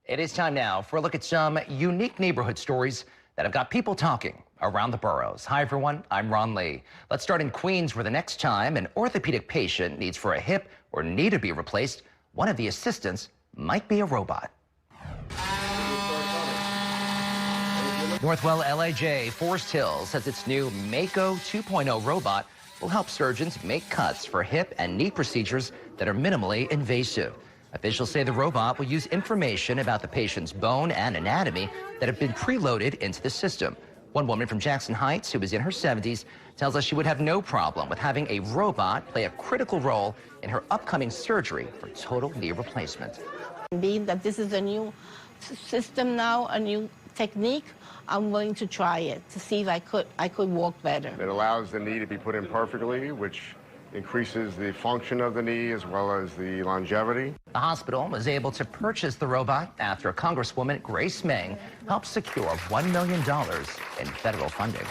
It is time now for a look at some unique neighborhood stories that have got people talking around the boroughs. Hi, everyone. I'm Ron Lee. Let's start in Queens, where the next time an orthopedic patient needs for a hip or knee to be replaced, one of the assistants might be a robot. Northwell LIJ Forest Hills says its new Mako 2.0 robot will help surgeons make cuts for hip and knee procedures that are minimally invasive. Officials say the robot will use information about the patient's bone and anatomy that have been preloaded into the system. One woman from Jackson Heights, who is in her 70s, tells us she would have no problem with having a robot play a critical role in her upcoming surgery for total knee replacement. Being that this is a new system now, a new technique, I'm willing to try it to see if I could walk better. It allows the knee to be put in perfectly, which increases the function of the knee as well as the longevity. The hospital was able to purchase the robot after Congresswoman Grace Meng helped secure $1 million in federal funding.